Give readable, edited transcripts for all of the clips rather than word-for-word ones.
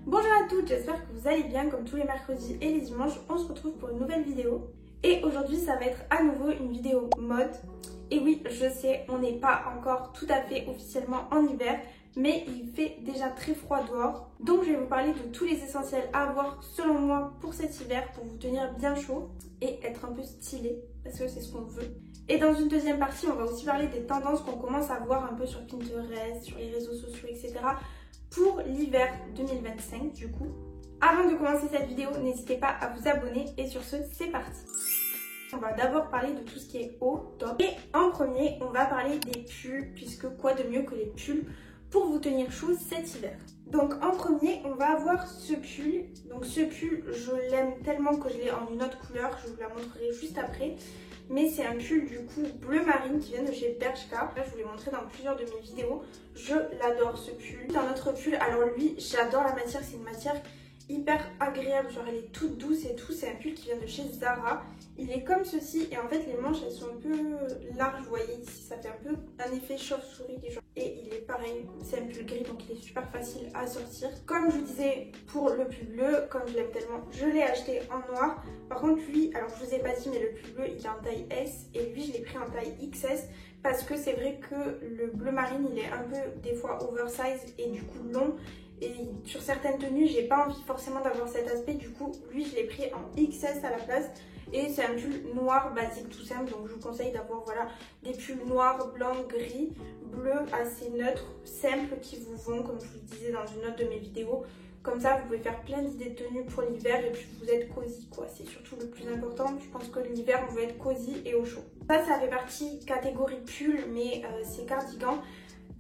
Bonjour à toutes, j'espère que vous allez bien. Comme tous les mercredis et les dimanches, on se retrouve pour une nouvelle vidéo. Et aujourd'hui, ça va être à nouveau une vidéo mode. Et oui, je sais, on n'est pas encore tout à fait officiellement en hiver, mais il fait déjà très froid dehors. Donc je vais vous parler de tous les essentiels à avoir selon moi pour cet hiver, pour vous tenir bien chaud et être un peu stylé, parce que c'est ce qu'on veut. Et dans une deuxième partie, on va aussi parler des tendances qu'on commence à voir un peu sur Pinterest, sur les réseaux sociaux, etc. pour l'hiver 2025 du coup. Avant de commencer cette vidéo, n'hésitez pas à vous abonner et sur ce, c'est parti. On va d'abord parler de tout ce qui est haut, top. Et en premier, on va parler des pulls, puisque quoi de mieux que les pulls pour vous tenir chaud cet hiver. Donc en premier, on va avoir ce pull. Donc ce pull, je l'aime tellement que je l'ai en une autre couleur, je vous la montrerai juste après. Mais c'est un pull du coup bleu marine qui vient de chez Bershka. Là, je vous l'ai montré dans plusieurs de mes vidéos. Je l'adore ce pull. Un autre pull, alors lui, j'adore la matière, c'est une matière hyper agréable, genre elle est toute douce et tout. C'est un pull qui vient de chez Zara. Il est comme ceci et en fait les manches elles sont un peu larges, vous voyez ici, ça fait un peu un effet chauve-souris. Et il est pareil, c'est un pull gris donc il est super facile à sortir. Comme je vous disais pour le pull bleu, comme je l'aime tellement, je l'ai acheté en noir. Par contre lui, alors je vous ai pas dit mais le pull bleu il est en taille S et lui je l'ai pris en taille XS. Parce que c'est vrai que le bleu marine il est un peu des fois oversize et du coup long. Et sur certaines tenues, j'ai pas envie forcément d'avoir cet aspect. Du coup, lui, je l'ai pris en XS à la place. Et c'est un pull noir basique tout simple. Donc, je vous conseille d'avoir voilà, des pulls noirs, blancs, gris, bleus assez neutres, simples qui vous vont, comme je vous le disais dans une autre de mes vidéos. Comme ça, vous pouvez faire plein d'idées de tenues pour l'hiver et puis vous êtes cosy quoi. C'est surtout le plus important. Je pense que l'hiver, on veut être cosy et au chaud. Ça fait partie catégorie pull, mais c'est cardigan.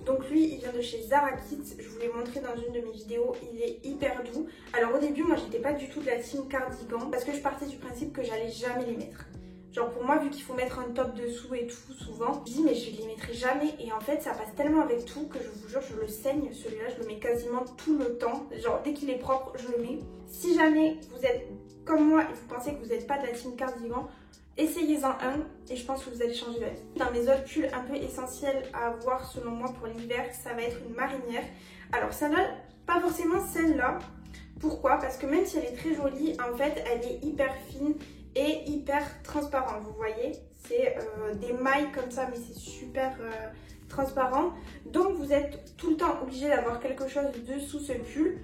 Donc lui, il vient de chez Zara Kids, je vous l'ai montré dans une de mes vidéos, il est hyper doux. Alors au début, moi j'étais pas du tout de la team cardigan parce que je partais du principe que j'allais jamais les mettre. Genre pour moi, vu qu'il faut mettre un top dessous et tout souvent, je dis mais je les mettrai jamais et en fait ça passe tellement avec tout que je vous jure, je le saigne celui-là, je le mets quasiment tout le temps. Genre dès qu'il est propre, je le mets. Si jamais vous êtes comme moi et vous pensez que vous n'êtes pas de la team cardigan, essayez-en un et je pense que vous allez changer d'avis. Dans mes autres pulls un peu essentiels à avoir selon moi pour l'hiver, ça va être une marinière. Alors celle-là, pas forcément celle-là. Pourquoi? Parce que même si elle est très jolie, en fait elle est hyper fine et hyper transparente. Vous voyez, c'est des mailles comme ça mais c'est super transparent. Donc vous êtes tout le temps obligé d'avoir quelque chose dessous ce pull.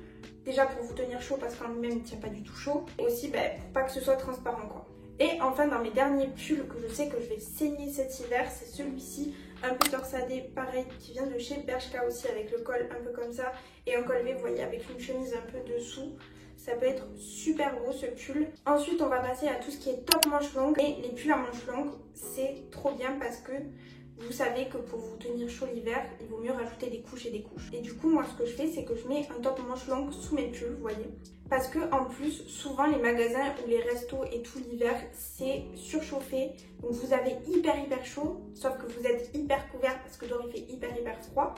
Déjà pour vous tenir chaud parce qu'en lui-même il ne tient pas du tout chaud. Et aussi pour pas que ce soit transparent quoi. Et enfin dans mes derniers pulls que je sais que je vais saigner cet hiver, c'est celui-ci, un peu torsadé, pareil, qui vient de chez Bershka aussi avec le col un peu comme ça et un col V, vous voyez, avec une chemise un peu dessous. Ça peut être super beau ce pull. Ensuite on va passer à tout ce qui est top manche longue. Et les pulls à manche longue, c'est trop bien parce que vous savez que pour vous tenir chaud l'hiver, il vaut mieux rajouter des couches et des couches. Et du coup, moi, ce que je fais, c'est que je mets un top manche longue sous mes pulls, vous voyez. Parce que en plus, souvent, les magasins ou les restos et tout l'hiver, c'est surchauffé. Donc, vous avez hyper chaud, sauf que vous êtes hyper couvert parce que dehors, il fait hyper froid.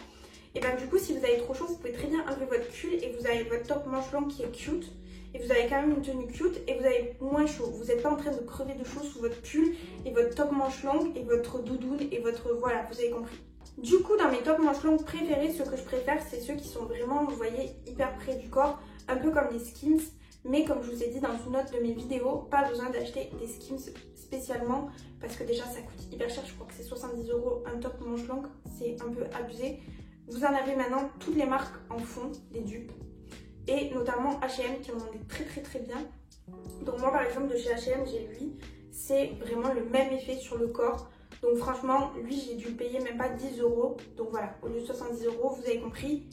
Et bien, du coup, si vous avez trop chaud, vous pouvez très bien enlever votre pull et vous avez votre top manche longue qui est cute. Et vous avez quand même une tenue cute et vous avez moins chaud. Vous n'êtes pas en train de crever de chaud sous votre pull et votre top manche longue et votre doudoune et votre... Voilà, vous avez compris. Du coup, dans mes top manches longues préférés, ce que je préfère, c'est ceux qui sont vraiment, vous voyez, hyper près du corps. Un peu comme les Skims. Mais comme je vous ai dit dans une autre de mes vidéos, pas besoin d'acheter des Skims spécialement. Parce que déjà, ça coûte hyper cher. Je crois que c'est 70 € un top manche longue. C'est un peu abusé. Vous en avez maintenant toutes les marques en font, des dupes. Et notamment H&M qui en ont des très bien. Donc moi par exemple de chez H&M j'ai lui, c'est vraiment le même effet sur le corps. Donc franchement lui j'ai dû le payer même pas 10 €. Donc voilà, au lieu de 70 €, vous avez compris,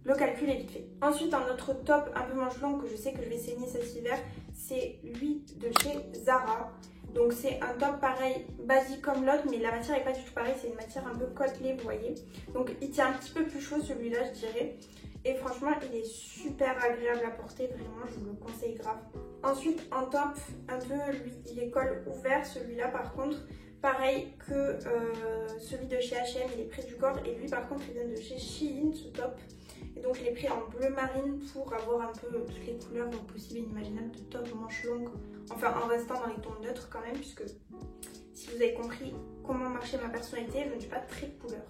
le calcul est vite fait. Ensuite un autre top un peu manche longue que je sais que je vais saigner cet hiver, c'est lui de chez Zara. Donc c'est un top pareil, basique comme l'autre, mais la matière n'est pas du tout pareille, c'est une matière un peu côtelée, vous voyez. Donc il tient un petit peu plus chaud celui-là je dirais. Et franchement, il est super agréable à porter, vraiment, je vous le conseille grave. Ensuite, en top, un peu, lui, il est col ouvert. Celui-là, par contre, pareil que celui de chez H&M, il est près du corps. Et lui, par contre, il vient de chez Shein, ce top. Et donc, je l'ai pris en bleu marine pour avoir un peu toutes les couleurs possibles et inimaginables de top manche longue. Enfin, en restant dans les tons neutres quand même, puisque si vous avez compris comment marchait ma personnalité, je ne suis pas très couleur.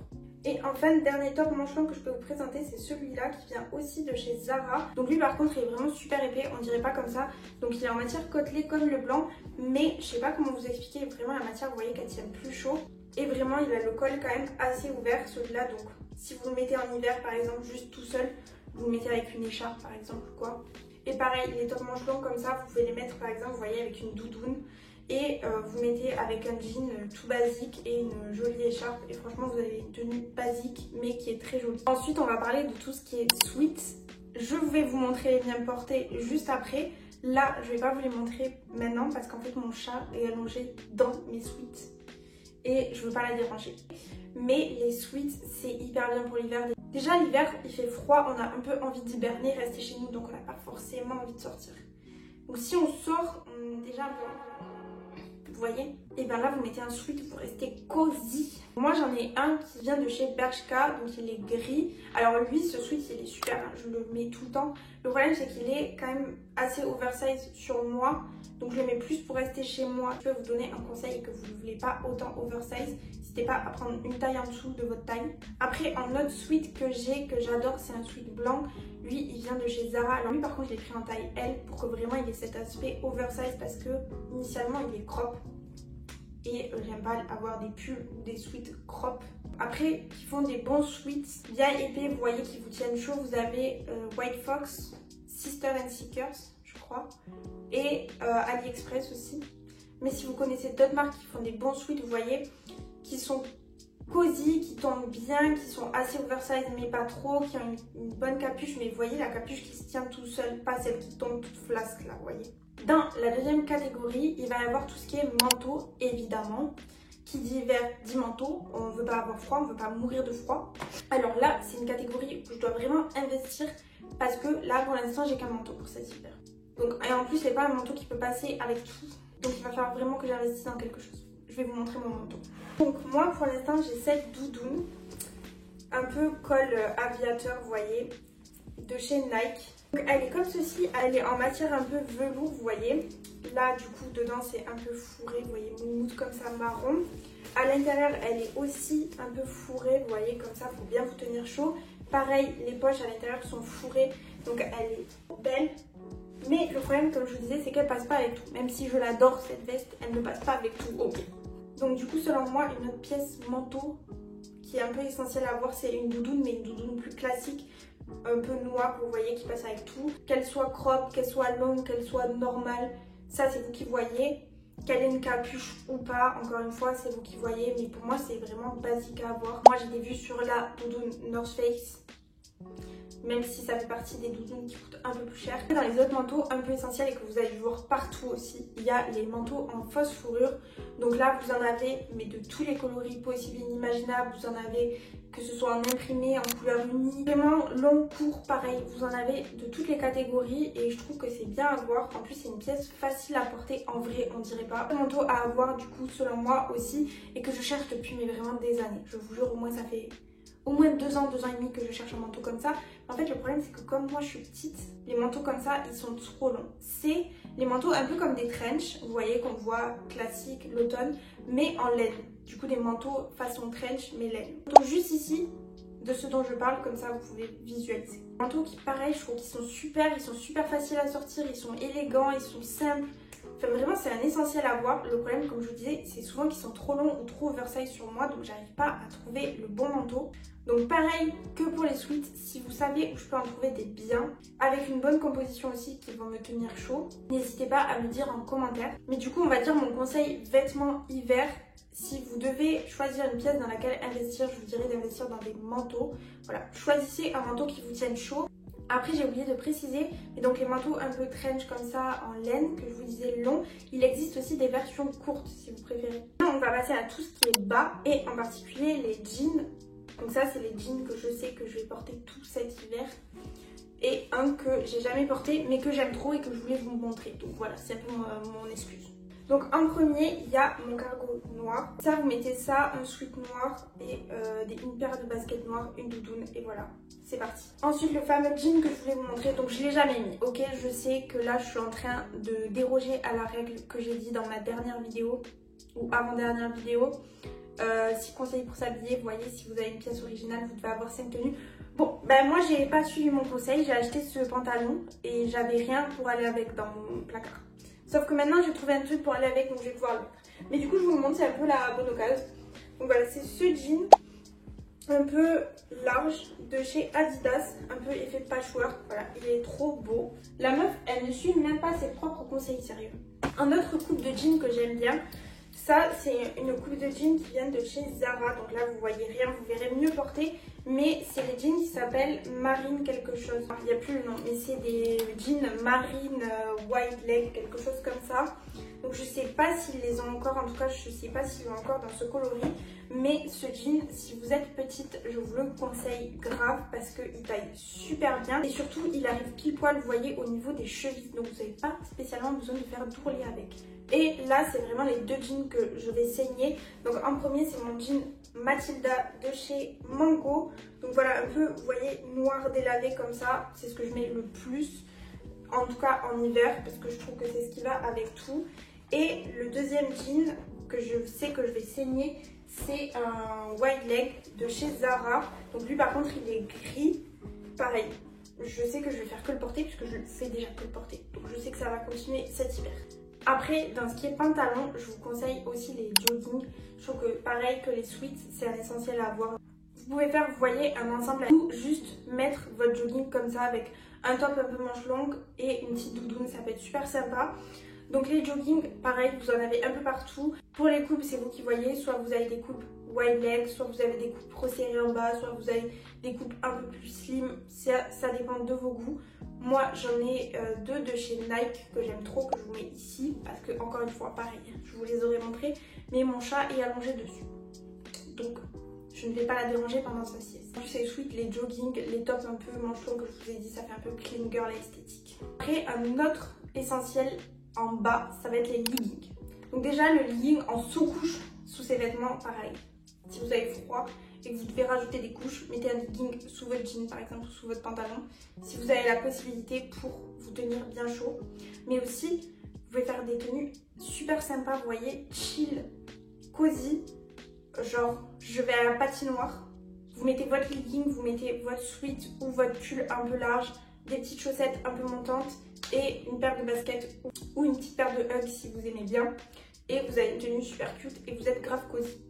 Et enfin, dernier top manche longue que je peux vous présenter, c'est celui-là qui vient aussi de chez Zara. Donc lui par contre il est vraiment super épais, on dirait pas comme ça. Donc il est en matière côtelée comme le blanc, mais je sais pas comment vous expliquer, vraiment la matière vous voyez qu'elle tient plus chaud. Et vraiment il a le col quand même assez ouvert celui-là, donc si vous le mettez en hiver par exemple juste tout seul, vous le mettez avec une écharpe par exemple ou quoi. Et pareil, les top manches longues comme ça, vous pouvez les mettre par exemple, vous voyez, avec une doudoune. Et vous mettez avec un jean tout basique et une jolie écharpe. Et franchement, vous avez une tenue basique mais qui est très jolie. Ensuite, on va parler de tout ce qui est sweat. Je vais vous montrer les miens portés juste après. Là, je vais pas vous les montrer maintenant parce qu'en fait, mon chat est allongé dans mes sweats. Et je veux pas la déranger. Mais les sweats, c'est hyper bien pour l'hiver. Déjà, l'hiver, il fait froid, on a un peu envie d'hiberner, rester chez nous, donc on n'a pas forcément envie de sortir. Donc si on sort, déjà, vous voyez, et bien là, vous mettez un sweat pour rester cosy. Moi, j'en ai un qui vient de chez Bershka, donc il est gris. Alors lui, ce sweat, il est super, hein, je le mets tout le temps. Le problème, c'est qu'il est quand même assez oversize sur moi. Donc je le mets plus pour rester chez moi. Je peux vous donner un conseil que vous ne voulez pas autant oversize. N'hésitez pas à prendre une taille en dessous de votre taille. Après, un autre sweat que j'ai, que j'adore, c'est un sweat blanc. Lui, il vient de chez Zara. Alors lui, par contre, je l'ai pris en taille L pour que vraiment il ait cet aspect oversize parce que initialement, il est crop. Et j'aime pas avoir des pulls ou des sweats crop. Après, qui font des bons sweats bien épais, vous voyez, qui vous tiennent chaud. Vous avez White Fox, Sister and Seekers, je crois. Et AliExpress aussi. Mais si vous connaissez d'autres marques qui font des bons sweats, vous voyez, qui sont cosy, qui tombent bien, qui sont assez oversize mais pas trop, qui ont une bonne capuche, mais vous voyez la capuche qui se tient tout seul, pas celle qui tombe toute flasque là, vous voyez. Dans la deuxième catégorie, il va y avoir tout ce qui est manteau, évidemment. Qui dit hiver dit manteau, on ne veut pas avoir froid, on ne veut pas mourir de froid. Alors là, c'est une catégorie où je dois vraiment investir parce que là, pour l'instant, j'ai qu'un manteau pour cet hiver. Donc, et en plus, c'est pas un manteau qui peut passer avec tout. Donc il va falloir vraiment que j'investisse dans quelque chose. Je vais vous montrer mon manteau. Donc moi, pour l'instant, j'ai cette doudoune, un peu col aviateur, vous voyez, de chez Nike. Donc elle est comme ceci, elle est en matière un peu velours, vous voyez. Là, du coup, dedans, c'est un peu fourré, vous voyez, moumoute comme ça, marron. À l'intérieur, elle est aussi un peu fourrée, vous voyez, comme ça, pour bien vous tenir chaud. Pareil, les poches à l'intérieur sont fourrées, donc elle est belle. Mais le problème, comme je vous disais, c'est qu'elle passe pas avec tout. Même si je l'adore, cette veste, elle ne passe pas avec tout. Ok. Donc du coup, selon moi, une autre pièce manteau qui est un peu essentielle à avoir, c'est une doudoune, mais une doudoune plus classique, un peu noire, vous voyez, qui passe avec tout. Qu'elle soit crop, qu'elle soit longue, qu'elle soit normale, ça c'est vous qui voyez. Qu'elle ait une capuche ou pas, encore une fois, c'est vous qui voyez. Mais pour moi, c'est vraiment basique à avoir. Moi, j'ai des vues sur la doudoune North Face. Même si ça fait partie des doudounes qui coûtent un peu plus cher. Dans les autres manteaux un peu essentiels et que vous allez voir partout aussi, il y a les manteaux en fausse fourrure. Donc là, vous en avez, mais de tous les coloris possibles et inimaginables. Vous en avez, que ce soit en imprimé, en couleur unie, vraiment long, court, pareil. Vous en avez de toutes les catégories et je trouve que c'est bien à voir. En plus, c'est une pièce facile à porter en vrai, on dirait pas. Un manteau à avoir du coup, selon moi aussi, et que je cherche depuis mais vraiment des années. Je vous jure, au moins ça fait au moins 2 ans, 2 ans et demi que je cherche un manteau comme ça. En fait, le problème, c'est que comme moi, je suis petite, les manteaux comme ça, ils sont trop longs. C'est les manteaux un peu comme des trench, vous voyez, qu'on voit classique l'automne, mais en laine. Du coup, des manteaux façon trench, mais laine. Donc juste ici, de ce dont je parle, comme ça, vous pouvez visualiser. Les manteaux qui, pareil, je trouve qu'ils sont super faciles à sortir, ils sont élégants, ils sont simples. Enfin, vraiment, c'est un essentiel à avoir. Le problème, comme je vous disais, c'est souvent qu'ils sont trop longs ou trop oversize sur moi, donc j'arrive pas à trouver le bon manteau. Donc pareil que pour les sweats, si vous savez où je peux en trouver des biens, avec une bonne composition aussi qui vont me tenir chaud, n'hésitez pas à me dire en commentaire. Mais du coup, on va dire mon conseil vêtements hiver. Si vous devez choisir une pièce dans laquelle investir, je vous dirais d'investir dans des manteaux. Voilà, choisissez un manteau qui vous tienne chaud. Après, j'ai oublié de préciser, et donc les manteaux un peu trench comme ça en laine, que je vous disais long, il existe aussi des versions courtes si vous préférez. Maintenant, on va passer à tout ce qui est bas et en particulier les jeans. Donc ça, c'est les jeans que je sais que je vais porter tout cet hiver. Et un que j'ai jamais porté mais que j'aime trop et que je voulais vous montrer. Donc voilà, c'est un peu mon excuse. Donc en premier, il y a mon cargo noir. Ça, vous mettez ça, un sweat noir et une paire de baskets noires, une doudoune et voilà, c'est parti. Ensuite, le fameux jean que je voulais vous montrer, donc je l'ai jamais mis. Ok, je sais que là, je suis en train de déroger à la règle que j'ai dit dans ma dernière vidéo ou avant-dernière vidéo. 6 conseils pour s'habiller. Vous voyez, si vous avez une pièce originale, vous devez avoir 5 tenues. Bon, ben moi j'ai pas suivi mon conseil, j'ai acheté ce pantalon et j'avais rien pour aller avec dans mon placard. Sauf que maintenant j'ai trouvé un truc pour aller avec, donc je vais pouvoir le mettre. Mais du coup je vous le montre, c'est un peu la bonne occasion. Donc voilà, c'est ce jean un peu large de chez Adidas, un peu effet patchwork. Voilà, il est trop beau. La meuf, elle ne suit même pas ses propres conseils, sérieux. Un autre coupe de jean que j'aime bien, ça c'est une coupe de jean qui vient de chez Zara. Donc là vous voyez rien, vous verrez mieux porter. Mais c'est les jeans qui s'appellent Marine quelque chose. Il n'y a plus le nom, mais c'est des jeans Marine White Leg, quelque chose comme ça. Donc je sais pas s'ils les ont encore, en tout cas je sais pas s'ils l'ont encore dans ce coloris. Mais ce jean, si vous êtes petite, je vous le conseille grave parce qu'il taille super bien. Et surtout, il arrive pile poil, vous voyez, au niveau des chevilles. Donc vous n'avez pas spécialement besoin de faire d'ourlet avec. Et là, c'est vraiment les deux jeans que je vais saigner. Donc en premier, c'est mon jean Matilda de chez Mango. Donc voilà, un peu, vous voyez, noir délavé comme ça. C'est ce que je mets le plus, en tout cas en hiver, parce que je trouve que c'est ce qui va avec tout. Et le deuxième jean que je sais que je vais saigner, c'est un wide leg de chez Zara. Donc lui par contre il est gris. Pareil, je sais que je vais faire que le porter puisque je le fais déjà que le porter. Donc je sais que ça va continuer cet hiver. Après, dans ce qui est pantalon, je vous conseille aussi les jogging. Je trouve que pareil que les sweats, c'est un essentiel à avoir. Vous pouvez faire, vous voyez, un ensemble ou juste mettre votre jogging comme ça avec un top un peu manche longue et une petite doudoune, ça peut être super sympa. Donc les jogging, pareil, vous en avez un peu partout. Pour les coupes, c'est vous qui voyez, soit vous avez des coupes wide leg, soit vous avez des coupes resserrées en bas, soit vous avez des coupes un peu plus slim, ça dépend de vos goûts. Moi j'en ai deux de chez Nike que j'aime trop, que je vous mets ici, parce que encore une fois, pareil, je vous les aurais montrés, mais mon chat est allongé dessus. Donc je ne vais pas la déranger pendant sa sieste. En plus c'est sweet, les jogging, les tops un peu manches longues que je vous ai dit, ça fait un peu clean girl esthétique. Après un autre essentiel en bas, ça va être les leggings. Donc déjà le legging en sous-couche sous ses vêtements, pareil. Si vous avez froid et que vous devez rajouter des couches, mettez un legging sous votre jean par exemple ou sous votre pantalon. Si vous avez la possibilité pour vous tenir bien chaud. Mais aussi, vous pouvez faire des tenues super sympas, vous voyez, chill, cosy. Genre, je vais à la patinoire. Vous mettez votre legging, vous mettez votre sweat ou votre pull un peu large, des petites chaussettes un peu montantes et une paire de baskets ou une petite paire de Ugg si vous aimez bien. Et vous avez une tenue super cute et vous êtes grave cosy.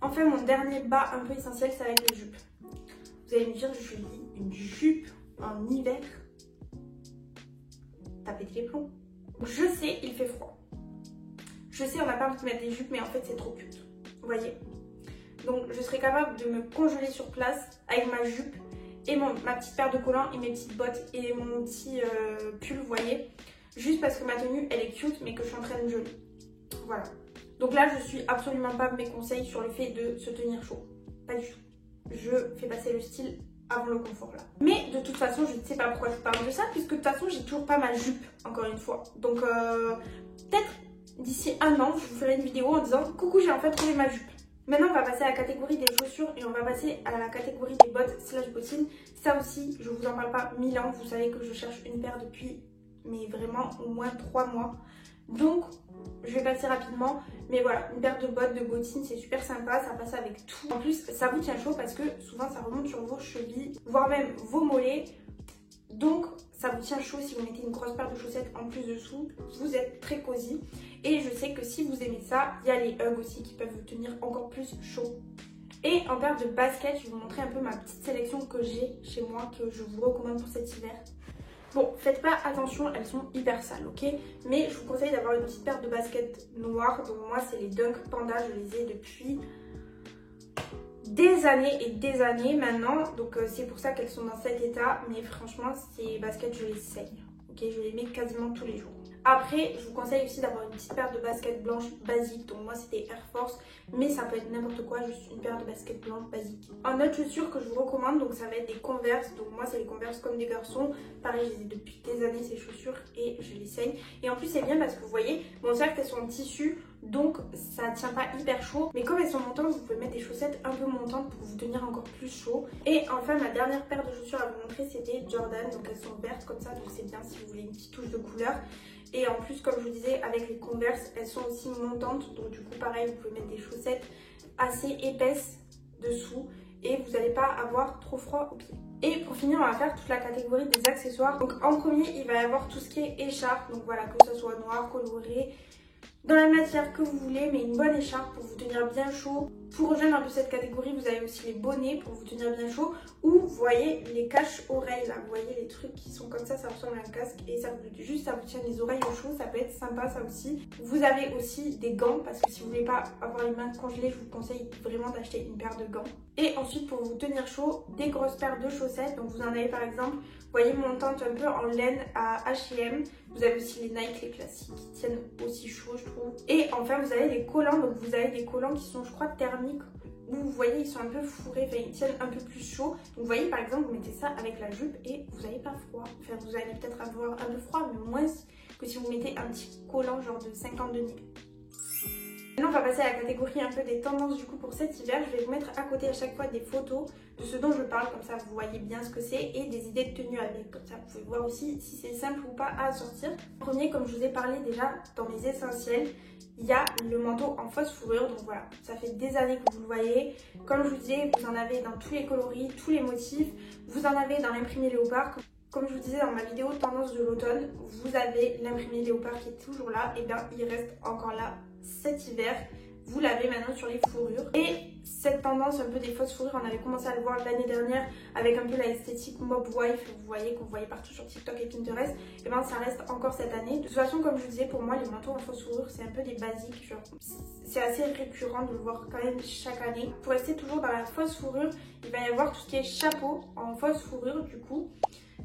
Enfin, mon dernier bas un peu essentiel, ça va être les jupes. Vous allez me dire, je dis une jupe en hiver. Tapez les plombs. Je sais, il fait froid. Je sais, on n'a pas envie de mettre des jupes, mais en fait, c'est trop cute. Vous voyez? Donc, je serais capable de me congeler sur place avec ma jupe et ma petite paire de collants et mes petites bottes et mon petit pull, vous voyez? Juste parce que ma tenue, elle est cute, mais que je suis en train de geler. Voilà. Donc là, je suis absolument pas mes conseils sur le fait de se tenir chaud. Pas du tout. Je fais passer le style avant le confort là. Mais de toute façon, je ne sais pas pourquoi je parle de ça, puisque de toute façon, j'ai toujours pas ma jupe, encore une fois. Donc peut-être d'ici un an, je vous ferai une vidéo en disant « Coucou, j'ai enfin trouvé ma jupe ». Maintenant, on va passer à la catégorie des chaussures et on va passer à la catégorie des bottes / bottines. Ça aussi, je vous en parle pas 1000 ans. Vous savez que je cherche une paire depuis, mais vraiment au moins 3 mois. Donc, je vais passer rapidement. Mais voilà, une paire de bottes, de bottines, c'est super sympa. Ça passe avec tout. En plus, ça vous tient chaud parce que souvent, ça remonte sur vos chevilles, voire même vos mollets. Donc, ça vous tient chaud si vous mettez une grosse paire de chaussettes en plus dessous. Vous êtes très cosy. Et je sais que si vous aimez ça, il y a les Ugg aussi qui peuvent vous tenir encore plus chaud. Et en paire de baskets, je vais vous montrer un peu ma petite sélection que j'ai chez moi, que je vous recommande pour cet hiver. Bon, faites pas attention, elles sont hyper sales, ok? Mais je vous conseille d'avoir une petite paire de baskets noires. Donc moi, c'est les Dunk Panda, je les ai depuis des années maintenant. Donc c'est pour ça qu'elles sont dans cet état. Mais franchement, ces baskets, je les saigne, ok? Je les mets quasiment tous les jours. Après, je vous conseille aussi d'avoir une petite paire de baskets blanches basiques. Donc moi, c'était Air Force, mais ça peut être n'importe quoi, juste une paire de baskets blanches basiques. En autre chaussure que je vous recommande, donc ça va être des Converse. Donc moi, c'est les Converse comme des garçons. Pareil, je les ai depuis des années, ces chaussures, et je les saigne. Et en plus, c'est bien parce que vous voyez, bon, certes, elles sont en tissu, donc ça tient pas hyper chaud. Mais comme elles sont montantes, vous pouvez mettre des chaussettes un peu montantes pour vous tenir encore plus chaud. Et enfin, ma dernière paire de chaussures à vous montrer, c'était Jordan. Donc elles sont vertes comme ça, donc c'est bien si vous voulez une petite touche de couleur. Et en plus, comme je vous disais, avec les Converse, elles sont aussi montantes. Donc du coup, pareil, vous pouvez mettre des chaussettes assez épaisses dessous et vous n'allez pas avoir trop froid aux pieds. Et pour finir, on va faire toute la catégorie des accessoires. Donc en premier, il va y avoir tout ce qui est écharpe. Donc voilà, que ce soit noir, coloré, dans la matière que vous voulez, mais une bonne écharpe pour vous tenir bien chaud. Pour rejoindre un peu cette catégorie, vous avez aussi les bonnets pour vous tenir bien chaud. Ou vous voyez les cache-oreilles là, vous voyez les trucs qui sont comme ça ressemble à un casque et ça vous tient les oreilles au chaud, ça peut être sympa ça aussi. Vous avez aussi des gants parce que si vous voulez pas avoir les mains congelées, je vous conseille vraiment d'acheter une paire de gants. Et ensuite pour vous tenir chaud, des grosses paires de chaussettes. Donc vous en avez par exemple, vous voyez montantes un peu en laine à H&M. Vous avez aussi les Nike, les classiques qui tiennent aussi chaud je trouve. Et enfin vous avez les collants, donc vous avez des collants qui sont je crois thermiques. Où vous voyez ils sont un peu fourrés, enfin ils tiennent un peu plus chaud. Donc vous voyez par exemple vous mettez ça avec la jupe et vous n'avez pas froid. Enfin vous allez peut-être avoir un peu froid mais moins que si vous mettez un petit collant genre de 50 deniers. Maintenant on va passer à la catégorie un peu des tendances du coup pour cet hiver. Je vais vous mettre à côté à chaque fois des photos de ce dont je parle, comme ça vous voyez bien ce que c'est et des idées de tenue avec. Comme ça vous pouvez voir aussi si c'est simple ou pas à sortir. Premier, comme je vous ai parlé déjà dans mes essentiels, il y a le manteau en fausse fourrure. Donc voilà, ça fait des années que vous le voyez. Comme je vous disais, vous en avez dans tous les coloris, tous les motifs. Vous en avez dans l'imprimé léopard. Comme je vous disais dans ma vidéo tendance de l'automne, vous avez l'imprimé léopard qui est toujours là. Et bien il reste encore là cet hiver. Vous l'avez maintenant sur les fourrures. Et cette tendance un peu des fausses fourrures, on avait commencé à le voir l'année dernière avec un peu la esthétique mob wife, vous voyez qu'on voyait partout sur TikTok et Pinterest. Et bien ça reste encore cette année. De toute façon, comme je vous disais, pour moi les manteaux en fausse fourrure c'est un peu des basiques, genre c'est assez récurrent de le voir quand même chaque année. Pour rester toujours dans la fausse fourrure, il va y avoir tout ce qui est chapeau en fausse fourrure du coup,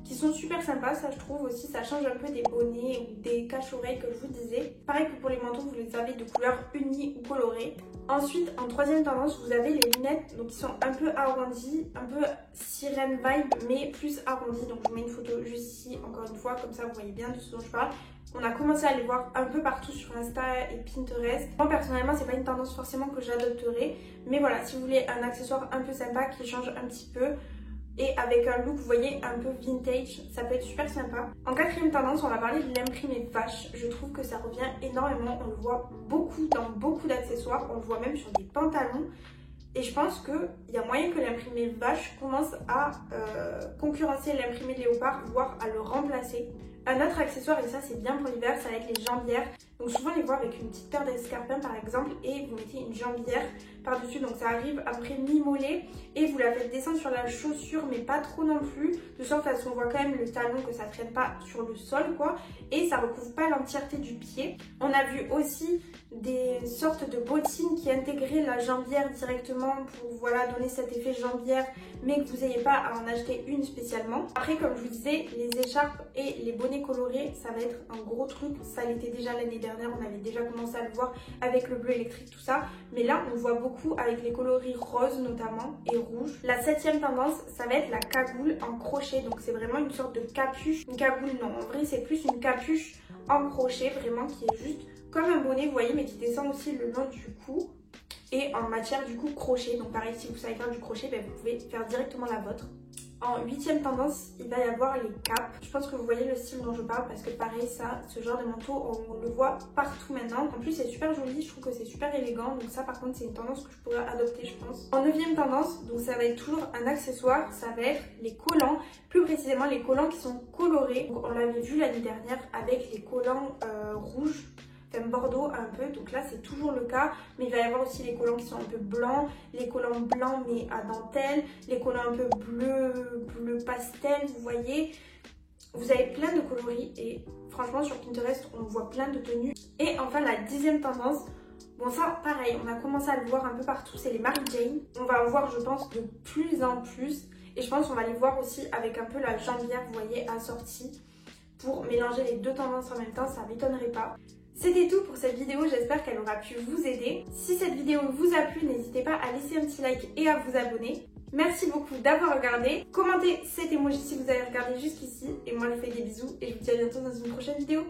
qui sont super sympas, ça je trouve aussi, ça change un peu des bonnets ou des cache-oreilles que je vous disais. Pareil que pour les manteaux, vous les avez de couleur unie ou colorée. Ensuite, en troisième tendance, vous avez les lunettes donc qui sont un peu arrondies, un peu sirène vibe, mais plus arrondies. Donc je vous mets une photo juste ici, encore une fois, comme ça vous voyez bien de ce dont je parle. On a commencé à les voir un peu partout sur Insta et Pinterest. Moi personnellement, c'est pas une tendance forcément que j'adopterai, mais voilà, si vous voulez un accessoire un peu sympa qui change un petit peu, et avec un look, vous voyez, un peu vintage, ça peut être super sympa. En quatrième tendance, on va parler de l'imprimé vache. Je trouve que ça revient énormément, on le voit beaucoup dans beaucoup d'accessoires, on le voit même sur des pantalons. Et je pense qu'il y a moyen que l'imprimé vache commence à concurrencer l'imprimé léopard, voire à le remplacer. Un autre accessoire, et ça c'est bien pour l'hiver, ça va être les jambières. Donc souvent les voir avec une petite paire d'escarpins par exemple et vous mettez une jambière par dessus, donc ça arrive après mi-mollet et vous la faites descendre sur la chaussure mais pas trop non plus, de sorte à ce qu'on voit quand même le talon, que ça traîne pas sur le sol quoi, et ça recouvre pas l'entièreté du pied. On a vu aussi des sortes de bottines qui intégraient la jambière directement pour voilà donner cet effet jambière mais que vous n'ayez pas à en acheter une spécialement. Après comme je vous disais, les écharpes et les bonnets colorés ça va être un gros truc, ça l'était déjà l'année dernière, on avait déjà commencé à le voir avec le bleu électrique tout ça, mais là on le voit beaucoup avec les coloris roses notamment et rouge. La septième tendance ça va être la cagoule en crochet, donc c'est vraiment une sorte de capuche, une cagoule non, en vrai c'est plus une capuche en crochet vraiment qui est juste comme un bonnet vous voyez mais qui descend aussi le long du cou et en matière du coup crochet. Donc pareil, si vous savez faire du crochet, ben, vous pouvez faire directement la vôtre. En huitième tendance, il va y avoir les capes. Je pense que vous voyez le style dont je parle parce que pareil ça, ce genre de manteau, on le voit partout maintenant. En plus c'est super joli, je trouve que c'est super élégant. Donc ça par contre c'est une tendance que je pourrais adopter je pense. En neuvième tendance, donc ça va être toujours un accessoire, ça va être les collants. Plus précisément les collants qui sont colorés. Donc, on l'avait vu l'année dernière avec les collants rouges. Bordeaux un peu, donc là c'est toujours le cas, mais il va y avoir aussi les collants qui sont un peu blancs, les collants blancs mais à dentelle, les collants un peu bleu pastel, vous voyez. Vous avez plein de coloris et franchement sur Pinterest on voit plein de tenues. Et enfin la dixième tendance, bon ça pareil, on a commencé à le voir un peu partout, c'est les Mary Jane. On va en voir je pense de plus en plus et je pense qu'on va les voir aussi avec un peu la jambière, vous voyez, assortie pour mélanger les deux tendances en même temps, ça m'étonnerait pas. C'était tout pour cette vidéo, j'espère qu'elle aura pu vous aider. Si cette vidéo vous a plu, n'hésitez pas à laisser un petit like et à vous abonner. Merci beaucoup d'avoir regardé. Commentez cet emoji si vous avez regardé jusqu'ici. Et moi je vous fais des bisous et je vous dis à bientôt dans une prochaine vidéo.